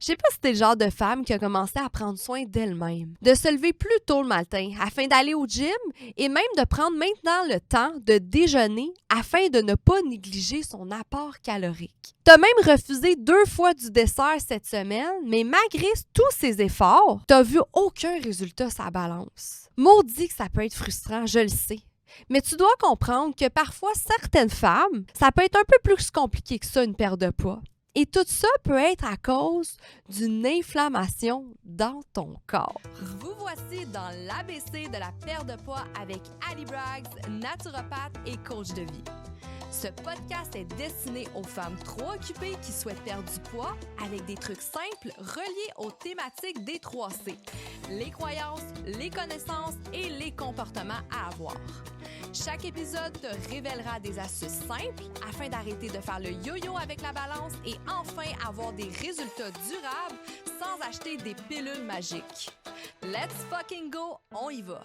Je sais pas si t'es le genre de femme qui a commencé à prendre soin d'elle-même, de se lever plus tôt le matin afin d'aller au gym et même de prendre maintenant le temps de déjeuner afin de ne pas négliger son apport calorique. T'as même refusé 2 fois du dessert cette semaine, mais malgré tous ces efforts, t'as vu aucun résultat sur la balance. Maudit que ça peut être frustrant, je le sais. Mais tu dois comprendre que parfois, certaines femmes, ça peut être un peu plus compliqué que ça, une perte de poids. Et tout ça peut être à cause d'une inflammation dans ton corps. Vous voici dans l'ABC de la perte de poids avec Ali Braggs, naturopathe et coach de vie. Ce podcast est destiné aux femmes trop occupées qui souhaitent perdre du poids avec des trucs simples reliés aux thématiques des 3C. Les croyances, les connaissances et les comportements à avoir. Chaque épisode te révélera des astuces simples afin d'arrêter de faire le yo-yo avec la balance et enfin avoir des résultats durables sans acheter des pilules magiques. Let's fucking go, on y va!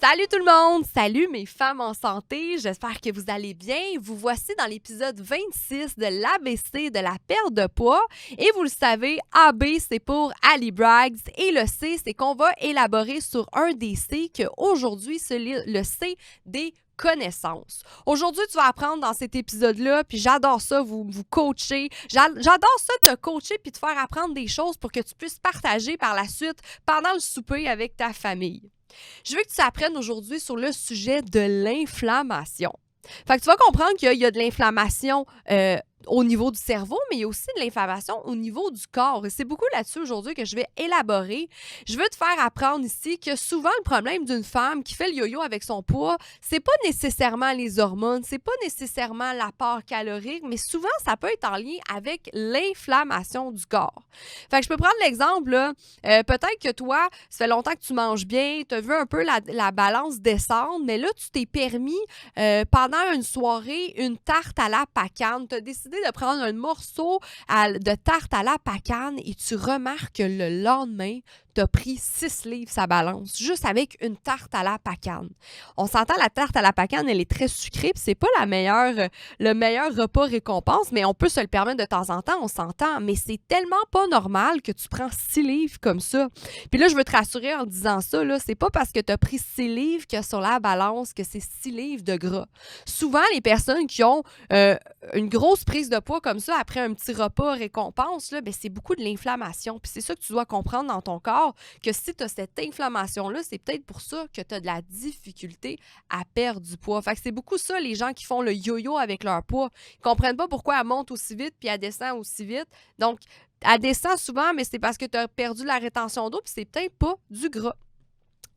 Salut tout le monde! Salut mes femmes en santé! J'espère que vous allez bien. Vous voici dans l'épisode 26 de l'ABC de la perte de poids. Et vous le savez, AB c'est pour Ali Braggs et le C c'est qu'on va élaborer sur un des C que aujourd'hui c'est le C des connaissances. Aujourd'hui, tu vas apprendre dans cet épisode-là, puis j'adore ça, vous coacher. J'adore ça, te coacher puis te faire apprendre des choses pour que tu puisses partager par la suite pendant le souper avec ta famille. Je veux que tu apprennes aujourd'hui sur le sujet de l'inflammation. Fait que tu vas comprendre qu'il y a de l'inflammation au niveau du cerveau, mais il y a aussi de l'inflammation au niveau du corps. Et c'est beaucoup là-dessus aujourd'hui que je vais élaborer. Je veux te faire apprendre ici que souvent le problème d'une femme qui fait le yo-yo avec son poids, c'est pas nécessairement les hormones, c'est pas nécessairement l'apport calorique, mais souvent ça peut être en lien avec l'inflammation du corps. Fait que je peux prendre l'exemple, là, peut-être que toi, ça fait longtemps que tu manges bien, tu as vu un peu la balance descendre, mais là, tu t'es permis pendant une soirée une tarte à la pacane. Tu as décidé de prendre un morceau de tarte à la pacane et tu remarques que le lendemain, tu as pris 6 livres sa balance, juste avec une tarte à la pacane. On s'entend, la tarte à la pacane, elle est très sucrée, puis c'est pas le meilleur repas récompense, mais on peut se le permettre de temps en temps, on s'entend, mais c'est tellement pas normal que tu prends 6 livres comme ça. Puis là, je veux te rassurer en disant ça, là, c'est pas parce que tu as pris 6 livres que sur la balance que c'est 6 livres de gras. Souvent, les personnes qui ont une grosse prise de poids comme ça après un petit repas récompense, là, ben, c'est beaucoup de l'inflammation. Puis c'est ça que tu dois comprendre dans ton corps, que si tu as cette inflammation-là, c'est peut-être pour ça que tu as de la difficulté à perdre du poids. Fait que c'est beaucoup ça, les gens qui font le yo-yo avec leur poids. Ils ne comprennent pas pourquoi elle monte aussi vite puis elle descend aussi vite. Donc, elle descend souvent, mais c'est parce que tu as perdu la rétention d'eau puis c'est peut-être pas du gras.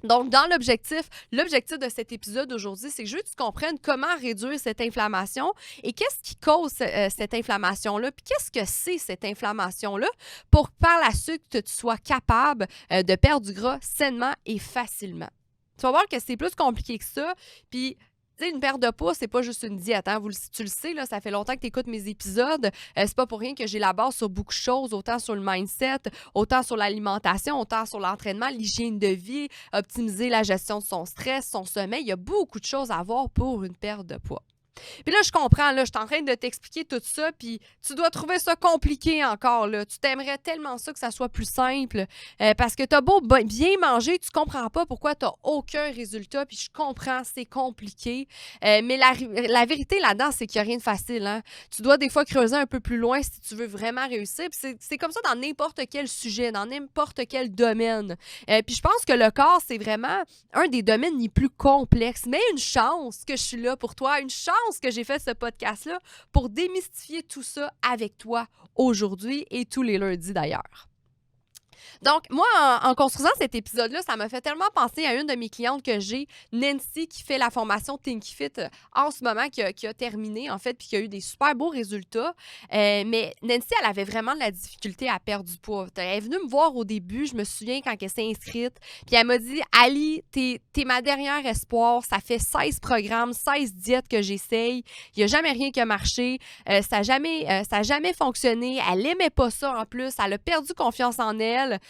Donc, dans l'objectif de cet épisode aujourd'hui, c'est que je veux que tu comprennes comment réduire cette inflammation et qu'est-ce qui cause cette inflammation-là, puis qu'est-ce que c'est cette inflammation-là pour par la suite que tu sois capable de perdre du gras sainement et facilement. Tu vas voir que c'est plus compliqué que ça, puis tu sais, une perte de poids, c'est pas juste une diète. Hein? Tu le sais, là, ça fait longtemps que tu écoutes mes épisodes. C'est pas pour rien que j'ai la base sur beaucoup de choses, autant sur le mindset, autant sur l'alimentation, autant sur l'entraînement, l'hygiène de vie, optimiser la gestion de son stress, son sommeil. Il y a beaucoup de choses à voir pour une perte de poids. Puis là, je comprends, là, je suis en train de t'expliquer tout ça, puis tu dois trouver ça compliqué encore, là. Tu t'aimerais tellement ça que ça soit plus simple, parce que t'as beau bien manger, tu comprends pas pourquoi t'as aucun résultat, puis je comprends, c'est compliqué, mais la vérité là-dedans, c'est qu'il n'y a rien de facile, hein. Tu dois des fois creuser un peu plus loin si tu veux vraiment réussir, puis c'est comme ça dans n'importe quel sujet, dans n'importe quel domaine. Puis je pense que le corps, c'est vraiment un des domaines les plus complexes, mais une chance que je suis là pour toi, une chance que j'ai fait ce podcast-là pour démystifier tout ça avec toi aujourd'hui et tous les lundis d'ailleurs. Donc, moi, en construisant cet épisode-là, ça m'a fait tellement penser à une de mes clientes que j'ai, Nancy, qui fait la formation Thinky Fit en ce moment, qui a terminé, en fait, puis qui a eu des super beaux résultats. Mais Nancy, elle avait vraiment de la difficulté à perdre du poids. Elle est venue me voir au début, je me souviens, quand elle s'est inscrite, puis elle m'a dit « Ali, t'es ma dernière espoir. Ça fait 16 programmes, 16 diètes que j'essaye. Il n'y a jamais rien qui a marché. Ça n'a jamais fonctionné. Elle n'aimait pas ça en plus. Elle a perdu confiance en elle.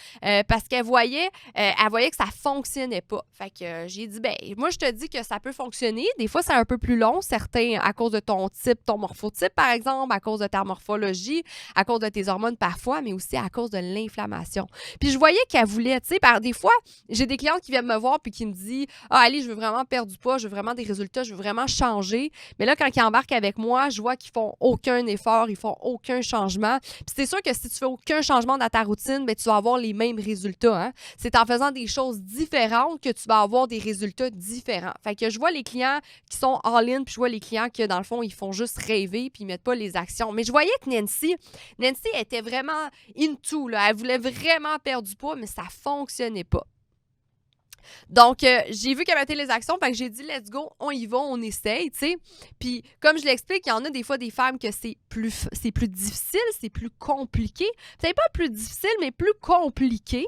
parce qu'elle voyait que ça fonctionnait pas. Fait que j'ai dit, ben moi, je te dis que ça peut fonctionner. Des fois, c'est un peu plus long, certains à cause de ton type, ton morphotype, par exemple, à cause de ta morphologie, à cause de tes hormones parfois, mais aussi à cause de l'inflammation. Puis je voyais qu'elle voulait, tu sais, des fois, j'ai des clientes qui viennent me voir puis qui me disent « Ah, Ali, je veux vraiment perdre du poids, je veux vraiment des résultats, je veux vraiment changer. » Mais là, quand ils embarquent avec moi, je vois qu'ils font aucun effort, ils font aucun changement. Puis c'est sûr que si tu fais aucun changement dans ta routine, ben, tu vas avoir les mêmes résultats. Hein? C'est en faisant des choses différentes que tu vas avoir des résultats différents. Fait que je vois les clients qui sont all-in, puis je vois les clients qui, dans le fond, ils font juste rêver puis ils mettent pas les actions. Mais je voyais que Nancy était vraiment into, là. Elle voulait vraiment perdre du poids, mais ça fonctionnait pas. Donc, j'ai vu qu'elle mettait les actions, fait que j'ai dit, let's go, on y va, on essaye, tu sais. Puis, comme je l'explique, il y en a des fois des femmes que c'est plus difficile, c'est plus compliqué. C'est pas plus difficile, mais plus compliqué.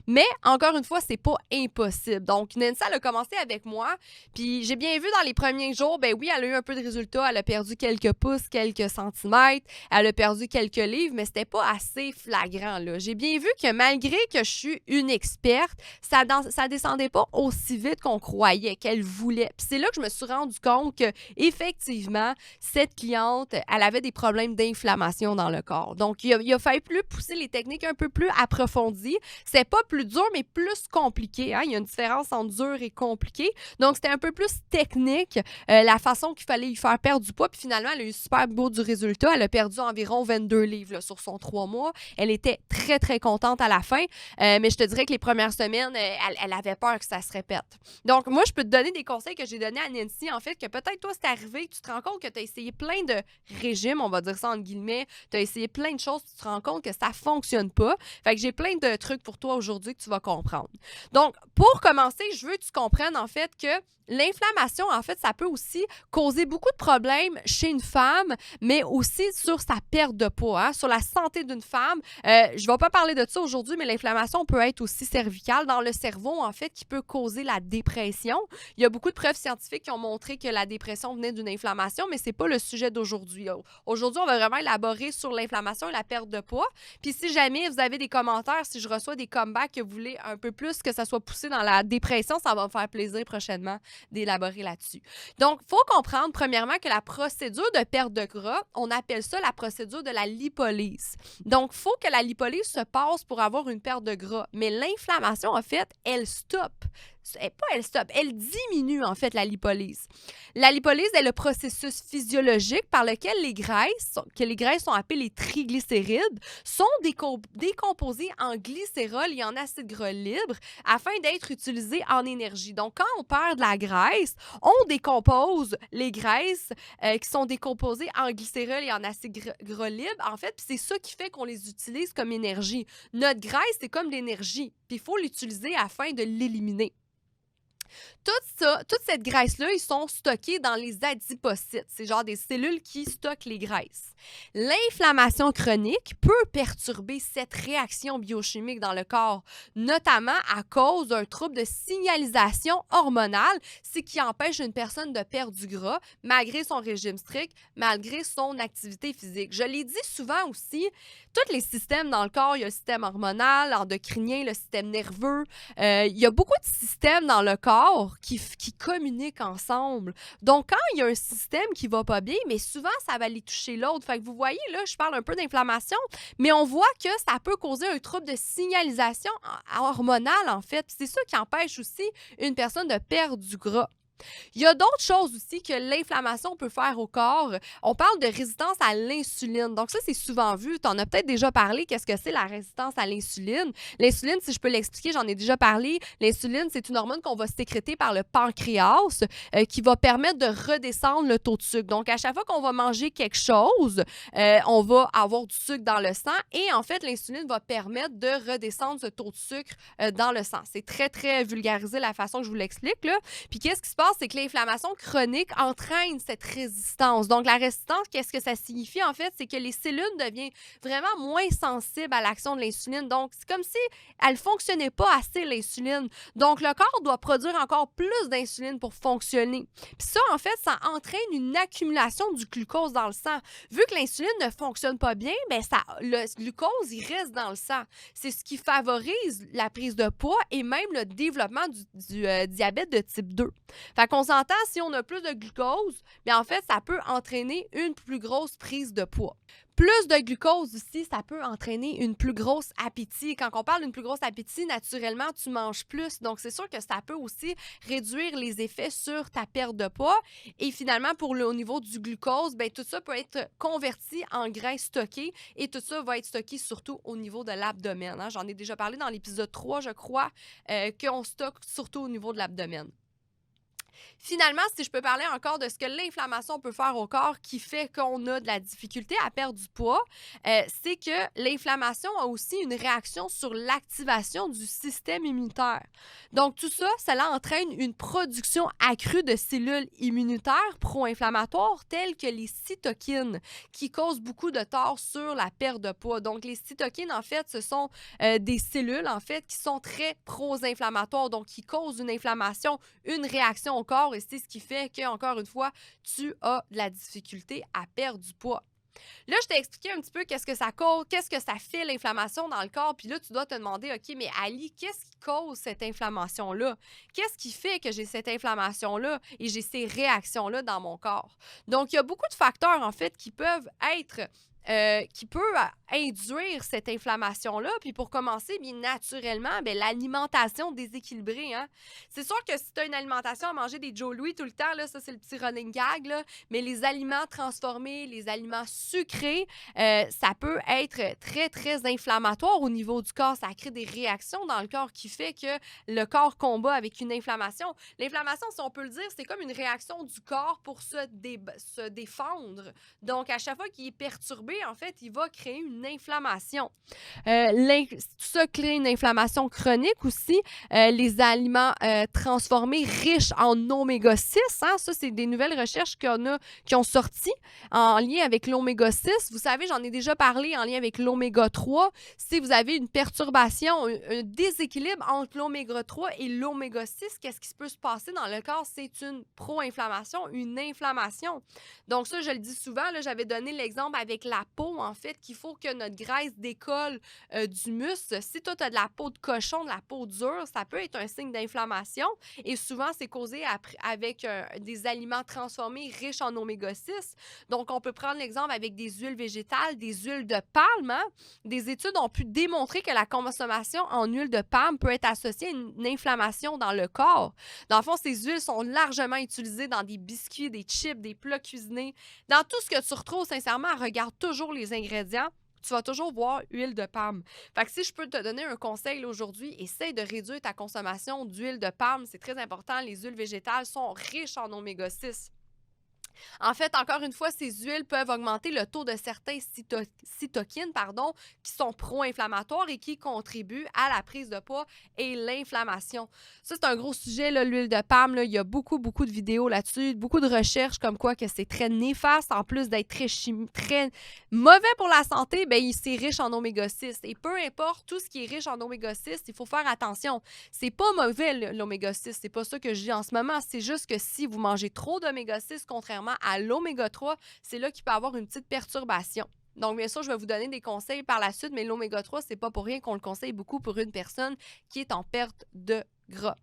Mais, encore une fois, c'est pas impossible. Donc, Nancy, elle a commencé avec moi. Puis, j'ai bien vu dans les premiers jours, ben oui, elle a eu un peu de résultats. Elle a perdu quelques pouces, quelques centimètres. Elle a perdu quelques livres, mais c'était pas assez flagrant, là. J'ai bien vu que malgré que je suis une experte, ça descendait pas aussi vite qu'on croyait, qu'elle voulait. Puis, c'est là que je me suis rendu compte que, effectivement, cette cliente, elle avait des problèmes d'inflammation dans le corps. Donc, il a fallu pousser les techniques un peu plus approfondies. C'est pas plus dur, mais plus compliqué. Hein? Il y a une différence entre dur et compliqué. Donc, c'était un peu plus technique, la façon qu'il fallait lui faire perdre du poids. Puis finalement, elle a eu super beau du résultat. Elle a perdu environ 22 livres là, sur son 3 mois. Elle était très, très contente à la fin. Mais je te dirais que les premières semaines, elle avait peur que ça se répète. Donc, moi, je peux te donner des conseils que j'ai donnés à Nancy, en fait, que peut-être toi, c'est arrivé, tu te rends compte que tu as essayé plein de régimes, on va dire ça entre guillemets, tu as essayé plein de choses, tu te rends compte que ça fonctionne pas. Fait que j'ai plein de trucs pour toi aujourd'hui que tu vas comprendre. Donc, pour commencer, je veux que tu comprennes en fait que l'inflammation, en fait, ça peut aussi causer beaucoup de problèmes chez une femme, mais aussi sur sa perte de poids, hein, sur la santé d'une femme. Je ne vais pas parler de ça aujourd'hui, mais l'inflammation peut être aussi cervicale dans le cerveau, en fait, qui peut causer la dépression. Il y a beaucoup de preuves scientifiques qui ont montré que la dépression venait d'une inflammation, mais ce n'est pas le sujet d'aujourd'hui. Aujourd'hui, on va vraiment élaborer sur l'inflammation et la perte de poids. Puis si jamais vous avez des commentaires, si je reçois des comebacks que vous voulez un peu plus que ça soit poussé dans la dépression, ça va me faire plaisir prochainement d'élaborer là-dessus. Donc, il faut comprendre, premièrement, que la procédure de perte de gras, on appelle ça la procédure de la lipolyse. Donc, il faut que la lipolyse se passe pour avoir une perte de gras. Mais l'inflammation, en fait, elle stoppe. Elle diminue en fait la lipolyse. La lipolyse est le processus physiologique par lequel les graisses sont appelées les triglycérides, sont décomposées en glycérol et en acide gras libre afin d'être utilisées en énergie. Donc, quand on perd de la graisse, on décompose les graisses qui sont décomposées en glycérol et en acide gras libre, en fait, puis c'est ça qui fait qu'on les utilise comme énergie. Notre graisse, c'est comme l'énergie, puis il faut l'utiliser afin de l'éliminer. Toute cette graisse-là, ils sont stockés dans les adipocytes. C'est genre des cellules qui stockent les graisses. L'inflammation chronique peut perturber cette réaction biochimique dans le corps, notamment à cause d'un trouble de signalisation hormonale, ce qui empêche une personne de perdre du gras malgré son régime strict, malgré son activité physique. Je l'ai dit souvent aussi, tous les systèmes dans le corps, il y a le système hormonal, endocrinien, le système nerveux, il y a beaucoup de systèmes dans le corps qui communiquent ensemble. Donc, quand il y a un système qui va pas bien, mais souvent, ça va aller toucher l'autre. Fait que vous voyez, là, je parle un peu d'inflammation, mais on voit que ça peut causer un trouble de signalisation hormonale, en fait. C'est ça qui empêche aussi une personne de perdre du gras. Il y a d'autres choses aussi que l'inflammation peut faire au corps. On parle de résistance à l'insuline. Donc ça, c'est souvent vu. Tu en as peut-être déjà parlé. Qu'est-ce que c'est la résistance à l'insuline? L'insuline, si je peux l'expliquer, j'en ai déjà parlé. L'insuline, c'est une hormone qu'on va sécréter par le pancréas qui va permettre de redescendre le taux de sucre. Donc, à chaque fois qu'on va manger quelque chose, on va avoir du sucre dans le sang et en fait, l'insuline va permettre de redescendre ce taux de sucre dans le sang. C'est très, très vulgarisé la façon que je vous l'explique, là. Puis qu'est-ce qui se passe passe, c'est que l'inflammation chronique entraîne cette résistance. Donc, la résistance, qu'est-ce que ça signifie, en fait? C'est que les cellules deviennent vraiment moins sensibles à l'action de l'insuline. Donc, c'est comme si elle ne fonctionnait pas assez, l'insuline. Donc, le corps doit produire encore plus d'insuline pour fonctionner. Puis ça, en fait, ça entraîne une accumulation du glucose dans le sang. Vu que l'insuline ne fonctionne pas bien, bien le glucose, il reste dans le sang. C'est ce qui favorise la prise de poids et même le développement du diabète de type 2. Fait qu'on s'entend, si on a plus de glucose, bien en fait, ça peut entraîner une plus grosse prise de poids. Plus de glucose aussi, ça peut entraîner une plus grosse appétit. Quand on parle d'une plus grosse appétit, naturellement, tu manges plus. Donc, c'est sûr que ça peut aussi réduire les effets sur ta perte de poids. Et finalement, au niveau du glucose, bien, tout ça peut être converti en graisse stockée et tout ça va être stocké surtout au niveau de l'abdomen. Hein. J'en ai déjà parlé dans l'épisode 3, je crois, qu'on stocke surtout au niveau de l'abdomen. Finalement, si je peux parler encore de ce que l'inflammation peut faire au corps qui fait qu'on a de la difficulté à perdre du poids, c'est que l'inflammation a aussi une réaction sur l'activation du système immunitaire. Donc, tout ça, cela entraîne une production accrue de cellules immunitaires pro-inflammatoires telles que les cytokines qui causent beaucoup de tort sur la perte de poids. Donc, les cytokines, en fait, ce sont des cellules, en fait, qui sont très pro-inflammatoires, donc qui causent une inflammation, une réaction au corps et c'est ce qui fait que, encore une fois, tu as de la difficulté à perdre du poids. Là, je t'ai expliqué un petit peu qu'est-ce que ça cause, qu'est-ce que ça fait l'inflammation dans le corps. Puis là, tu dois te demander, OK, mais Ali, qu'est-ce qui cause cette inflammation-là? Qu'est-ce qui fait que j'ai cette inflammation-là et j'ai ces réactions-là dans mon corps? Donc, il y a beaucoup de facteurs, en fait, qui peuvent induire cette inflammation-là. Puis pour commencer, bien naturellement, bien, l'alimentation déséquilibrée. Hein? C'est sûr que si tu as une alimentation à manger des Joe Louis tout le temps, là, ça c'est le petit running gag, là, mais les aliments transformés, les aliments sucrés, ça peut être très, très inflammatoire au niveau du corps. Ça crée des réactions dans le corps qui fait que le corps combat avec une inflammation. L'inflammation, si on peut le dire, c'est comme une réaction du corps pour se défendre. Donc, à chaque fois qu'il est perturbé, en fait, il va créer une inflammation. Tout ça crée une inflammation chronique aussi. Les aliments transformés riches en oméga 6, hein, ça, c'est des nouvelles recherches qui ont sorti en lien avec l'oméga 6. Vous savez, j'en ai déjà parlé en lien avec l'oméga 3. Si vous avez une perturbation, un déséquilibre entre l'oméga 3 et l'oméga 6, qu'est-ce qui peut se passer dans le corps? C'est une pro-inflammation, une inflammation. Donc ça, je le dis souvent, là, j'avais donné l'exemple avec la peau, en fait, qu'il faut que notre graisse décolle du muscle. Si toi, tu as de la peau de cochon, de la peau dure, ça peut être un signe d'inflammation. Et souvent, c'est causé avec des aliments transformés riches en oméga 6. Donc, on peut prendre l'exemple avec des huiles végétales, des huiles de palme. Hein? Des études ont pu démontrer que la consommation en huile de palme peut être associée à une inflammation dans le corps. Dans le fond, ces huiles sont largement utilisées dans des biscuits, des chips, des plats cuisinés. Dans tout ce que tu retrouves, sincèrement, regarde toujours les ingrédients. Tu vas toujours voir huile de palme. Fait que si je peux te donner un conseil là, aujourd'hui, essaye de réduire ta consommation d'huile de palme. C'est très important. Les huiles végétales sont riches en oméga 6. En fait, encore une fois, ces huiles peuvent augmenter le taux de certains cytokines qui sont pro-inflammatoires et qui contribuent à la prise de poids et l'inflammation. Ça, c'est un gros sujet, là, l'huile de palme. Là, il y a beaucoup, beaucoup de vidéos là-dessus, beaucoup de recherches comme quoi que c'est très néfaste, en plus d'être très mauvais pour la santé, bien, c'est riche en oméga 6. Et peu importe tout ce qui est riche en oméga 6, il faut faire attention. C'est pas mauvais, l'oméga 6. C'est pas ça que je dis en ce moment. C'est juste que si vous mangez trop d'oméga 6, contrairement à l'oméga 3, c'est là qu'il peut y avoir une petite perturbation. Donc, bien sûr, je vais vous donner des conseils par la suite, mais l'oméga 3, c'est pas pour rien qu'on le conseille beaucoup pour une personne qui est en perte de gras.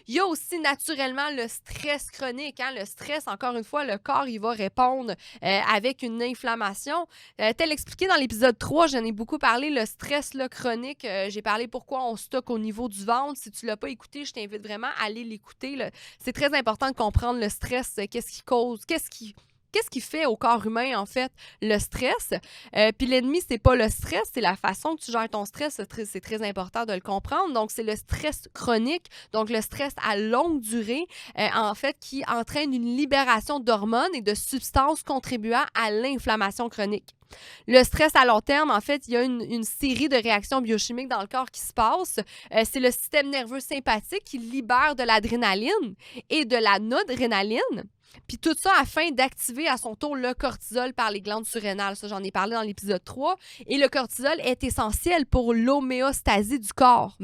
Il y a aussi naturellement le stress chronique. Hein? Le stress, encore une fois, le corps, il va répondre avec une inflammation. Tel expliqué dans l'épisode 3, j'en ai beaucoup parlé, le stress là, chronique. J'ai parlé pourquoi on stocke au niveau du ventre. Si tu ne l'as pas écouté, je t'invite vraiment à aller l'écouter. Là. C'est très important de comprendre le stress, qu'est-ce qui cause, qu'est-ce qui qu'est-ce qui fait au corps humain, en fait, le stress? Puis l'ennemi, c'est pas le stress, c'est la façon que tu gères ton stress. C'est très important de le comprendre. Donc, c'est le stress chronique, donc le stress à longue durée, en fait, qui entraîne une libération d'hormones et de substances contribuant à l'inflammation chronique. Le stress à long terme, en fait, il y a une série de réactions biochimiques dans le corps qui se passent. C'est le système nerveux sympathique qui libère de l'adrénaline et de la noradrénaline. Puis tout ça afin d'activer à son tour le cortisol par les glandes surrénales. Ça, j'en ai parlé dans l'épisode 3. Et le cortisol est essentiel pour l'homéostasie du corps.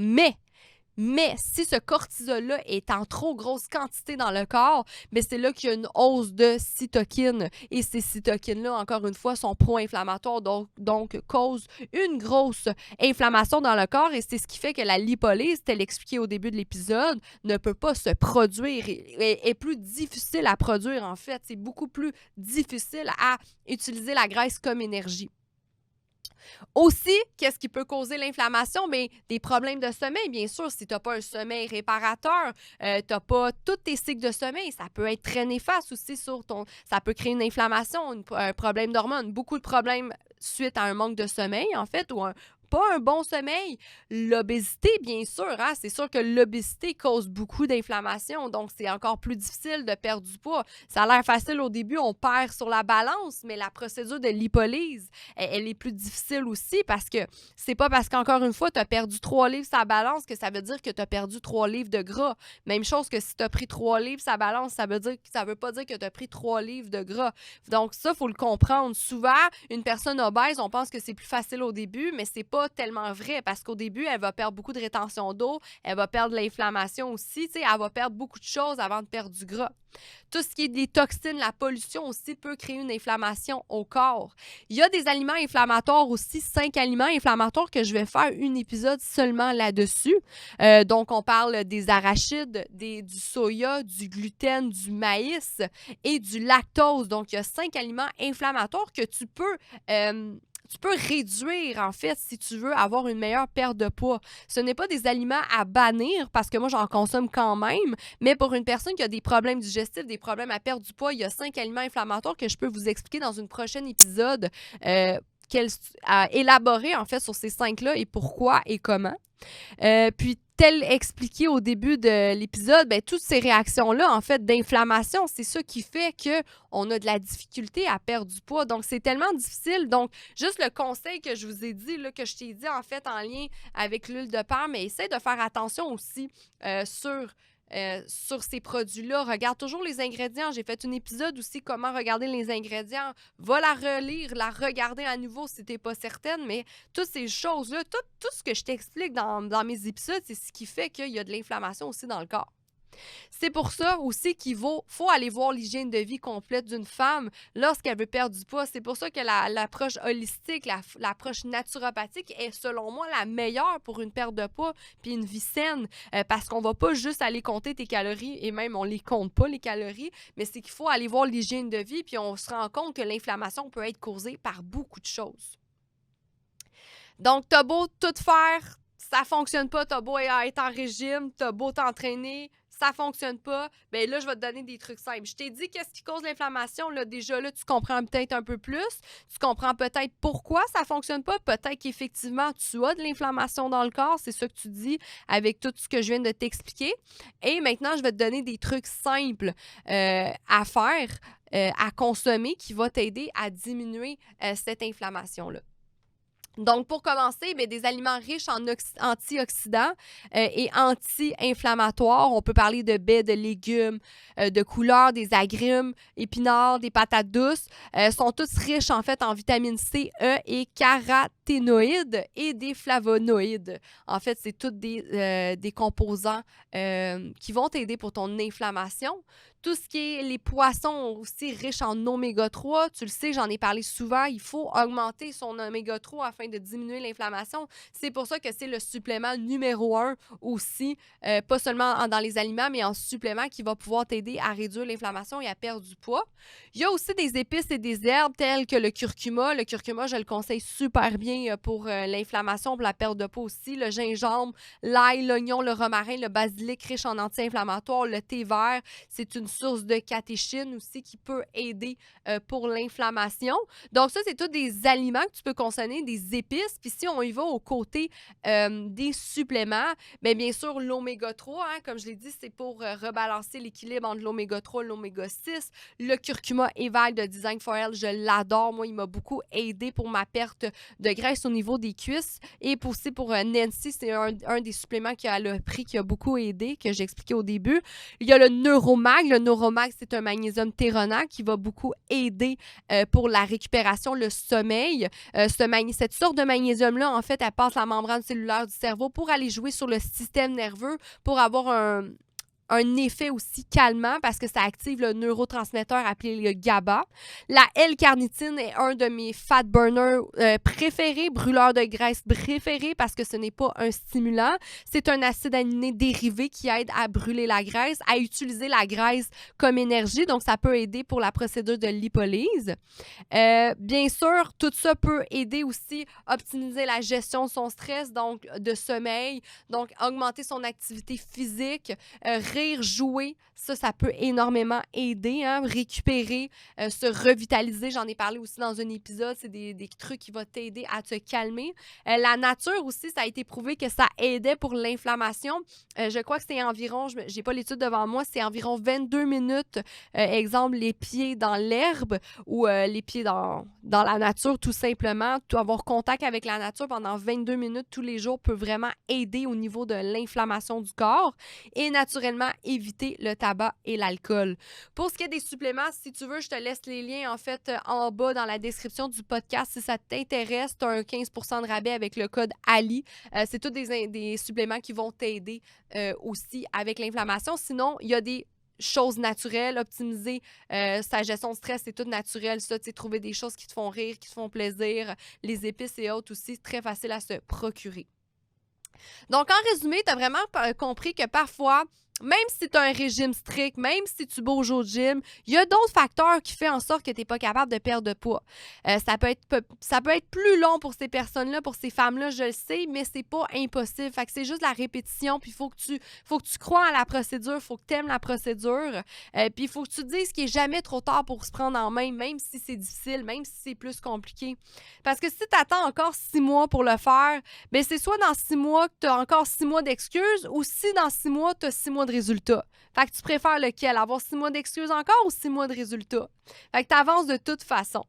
Mais si ce cortisol-là est en trop grosse quantité dans le corps, bien c'est là qu'il y a une hausse de cytokines. Et ces cytokines-là, encore une fois, sont pro-inflammatoires, donc causent une grosse inflammation dans le corps. Et c'est ce qui fait que la lipolyse, tel expliqué au début de l'épisode, ne peut pas se produire, est plus difficile à produire, en fait. C'est beaucoup plus difficile à utiliser la graisse comme énergie. Aussi, qu'est-ce qui peut causer l'inflammation? Bien, des problèmes de sommeil, bien sûr. Si tu n'as pas un sommeil réparateur, tu n'as pas tous tes cycles de sommeil, ça peut être très néfaste aussi sur ton... Ça peut créer une inflammation, un problème d'hormones. Beaucoup de problèmes suite à un manque de sommeil, en fait, ou pas un bon sommeil. L'obésité, bien sûr, hein? C'est sûr que l'obésité cause beaucoup d'inflammation, donc c'est encore plus difficile de perdre du poids. Ça a l'air facile au début, on perd sur la balance, mais la procédure de lipolyse, elle est plus difficile aussi parce que c'est pas parce qu'encore une fois, tu as perdu 3 livres sur la balance que ça veut dire que tu as perdu 3 livres de gras. Même chose que si tu as pris 3 livres sur la balance, ça veut pas dire que tu as pris 3 livres de gras. Donc ça, il faut le comprendre. Souvent, une personne obèse, on pense que c'est plus facile au début, mais c'est pas tellement vrai parce qu'au début, elle va perdre beaucoup de rétention d'eau, elle va perdre de l'inflammation aussi, elle va perdre beaucoup de choses avant de perdre du gras. Tout ce qui est des toxines, la pollution aussi peut créer une inflammation au corps. Il y a des aliments inflammatoires aussi, 5 aliments inflammatoires que je vais faire un épisode seulement là-dessus. Donc, on parle des arachides, du soya, du gluten, du maïs et du lactose. Donc, il y a 5 aliments inflammatoires que tu peux réduire, en fait, si tu veux avoir une meilleure perte de poids. Ce n'est pas des aliments à bannir, parce que moi, j'en consomme quand même, mais pour une personne qui a des problèmes digestifs, des problèmes à perdre du poids, il y a 5 aliments inflammatoires que je peux vous expliquer dans une prochaine épisode à élaborer, en fait, sur ces 5-là et pourquoi et comment. Puis, tel expliqué au début de l'épisode, bien, toutes ces réactions-là, en fait, d'inflammation, c'est ça qui fait qu'on a de la difficulté à perdre du poids. Donc, c'est tellement difficile. Donc, juste le conseil que je vous ai dit, là, que je t'ai dit, en fait, en lien avec l'huile de palme, mais essaie de faire attention aussi sur ces produits-là. Regarde toujours les ingrédients. J'ai fait un épisode aussi comment regarder les ingrédients. Va la relire, la regarder à nouveau si tu n'es pas certaine, mais toutes ces choses-là, tout ce que je t'explique dans mes épisodes, c'est ce qui fait qu'il y a de l'inflammation aussi dans le corps. C'est pour ça aussi qu'il faut aller voir l'hygiène de vie complète d'une femme lorsqu'elle veut perdre du poids. C'est pour ça que l'approche holistique, l'approche naturopathique est selon moi la meilleure pour une perte de poids puis une vie saine parce qu'on va pas juste aller compter tes calories et même on les compte pas les calories, mais c'est qu'il faut aller voir l'hygiène de vie puis on se rend compte que l'inflammation peut être causée par beaucoup de choses. Donc, t'as beau tout faire, ça fonctionne pas, t'as beau être en régime, t'as beau t'entraîner, ça fonctionne pas, bien là, je vais te donner des trucs simples. Je t'ai dit qu'est-ce qui cause l'inflammation, là, déjà là, tu comprends peut-être un peu plus, tu comprends peut-être pourquoi ça fonctionne pas, peut-être qu'effectivement, tu as de l'inflammation dans le corps, c'est ça que tu dis avec tout ce que je viens de t'expliquer. Et maintenant, je vais te donner des trucs simples à faire, à consommer, qui vont t'aider à diminuer cette inflammation-là. Donc, pour commencer, bien, des aliments riches en antioxydants et anti-inflammatoires. On peut parler de baies, de légumes, de couleurs, des agrumes, épinards, des patates douces. Sont tous riches, en fait, en vitamine C, E et caroténoïdes et des flavonoïdes. En fait, c'est tous des composants qui vont t'aider pour ton inflammation. Tout ce qui est les poissons aussi riches en oméga 3, tu le sais, j'en ai parlé souvent, il faut augmenter son oméga 3 afin de diminuer l'inflammation. C'est pour ça que c'est le supplément numéro 1 aussi, pas seulement dans les aliments, mais en supplément qui va pouvoir t'aider à réduire l'inflammation et à perdre du poids. Il y a aussi des épices et des herbes telles que le curcuma. Le curcuma, je le conseille super bien journée pour l'inflammation, pour la perte de peau aussi. Le gingembre, l'ail, l'oignon, le romarin, le basilic riche en anti-inflammatoires, le thé vert, c'est une source de catéchine aussi qui peut aider pour l'inflammation. Donc ça, c'est tous des aliments que tu peux consommer, des épices. Puis si on y va au côté des suppléments, bien sûr, l'oméga 3, comme je l'ai dit, c'est pour rebalancer l'équilibre entre l'oméga 3 et l'oméga 6. Le curcuma Eval de Design for Health, je l'adore. Moi, il m'a beaucoup aidé pour ma perte de graisse au niveau des cuisses. Et aussi pour Nancy, c'est un des suppléments qu'elle a pris qui a beaucoup aidé, que j'ai expliqué au début. Il y a le Neuromag. Le Neuromag, c'est un magnésium thérona qui va beaucoup aider pour la récupération, le sommeil. Cette sorte de magnésium-là, en fait, elle passe la membrane cellulaire du cerveau pour aller jouer sur le système nerveux, pour avoir un effet aussi calmant parce que ça active le neurotransmetteur appelé le GABA. La L-carnitine est un de mes fat burners préférés, brûleurs de graisse préférés parce que ce n'est pas un stimulant. C'est un acide aminé dérivé qui aide à brûler la graisse, à utiliser la graisse comme énergie. Donc, ça peut aider pour la procédure de lipolyse. Bien sûr, tout ça peut aider aussi à optimiser la gestion de son stress, donc de sommeil, donc augmenter son activité physique, rire, jouer, ça peut énormément aider, récupérer, se revitaliser. J'en ai parlé aussi dans un épisode, c'est des trucs qui vont t'aider à te calmer. La nature aussi, ça a été prouvé que ça aidait pour l'inflammation. Je crois que c'est environ, j'ai pas l'étude devant moi, c'est environ 22 minutes, exemple, les pieds dans l'herbe ou les pieds dans la nature, tout simplement. Avoir contact avec la nature pendant 22 minutes tous les jours peut vraiment aider au niveau de l'inflammation du corps et naturellement éviter le tabac et l'alcool. Pour ce qui est des suppléments, si tu veux, je te laisse les liens en fait en bas dans la description du podcast. Si ça t'intéresse, tu as un 15% de rabais avec le code Ali. C'est tous des suppléments qui vont t'aider aussi avec l'inflammation. Sinon, il y a des choses naturelles, optimiser sa gestion de stress, c'est tout naturel. Ça, tu sais, trouver des choses qui te font rire, qui te font plaisir. Les épices et autres aussi, c'est très facile à se procurer. Donc, en résumé, tu as vraiment compris que parfois, même si tu as un régime strict, même si tu bouges au gym, il y a d'autres facteurs qui font en sorte que tu n'es pas capable de perdre de poids. Ça peut être plus long pour ces personnes-là, pour ces femmes-là, je le sais, mais c'est pas impossible. Fait que c'est juste la répétition, puis il faut que tu crois à la procédure, il faut que tu aimes la procédure, puis il faut que tu te dises qu'il n'est jamais trop tard pour se prendre en main, même si c'est difficile, même si c'est plus compliqué. Parce que si tu attends encore 6 mois pour le faire, bien c'est soit dans 6 mois que tu as encore 6 mois d'excuses, ou si dans 6 mois, tu as 6 mois de résultats. Fait que tu préfères lequel? Avoir 6 mois d'excuses encore ou 6 mois de résultats? Fait que tu avances de toute façon.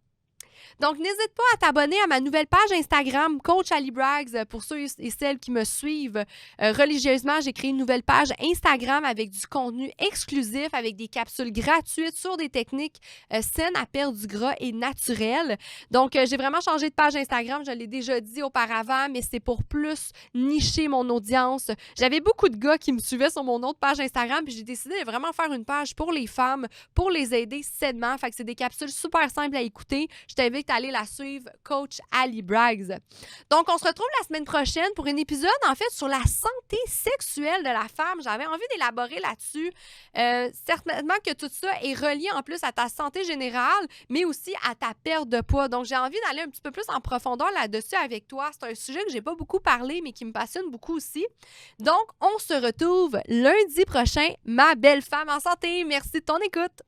Donc, n'hésite pas à t'abonner à ma nouvelle page Instagram, Coach Ali Braggs. Pour ceux et celles qui me suivent religieusement, j'ai créé une nouvelle page Instagram avec du contenu exclusif, avec des capsules gratuites sur des techniques saines à perdre du gras et naturelles. Donc, j'ai vraiment changé de page Instagram. Je l'ai déjà dit auparavant, mais c'est pour plus nicher mon audience. J'avais beaucoup de gars qui me suivaient sur mon autre page Instagram, puis j'ai décidé de vraiment faire une page pour les femmes, pour les aider sainement. Fait que c'est des capsules super simples à écouter. Je t'invite à aller la suivre, Coach Ali Braggs. Donc, on se retrouve la semaine prochaine pour un épisode, en fait, sur la santé sexuelle de la femme. J'avais envie d'élaborer là-dessus. Certainement que tout ça est relié en plus à ta santé générale, mais aussi à ta perte de poids. Donc, j'ai envie d'aller un petit peu plus en profondeur là-dessus avec toi. C'est un sujet que j'ai pas beaucoup parlé, mais qui me passionne beaucoup aussi. Donc, on se retrouve lundi prochain, ma belle femme en santé. Merci de ton écoute.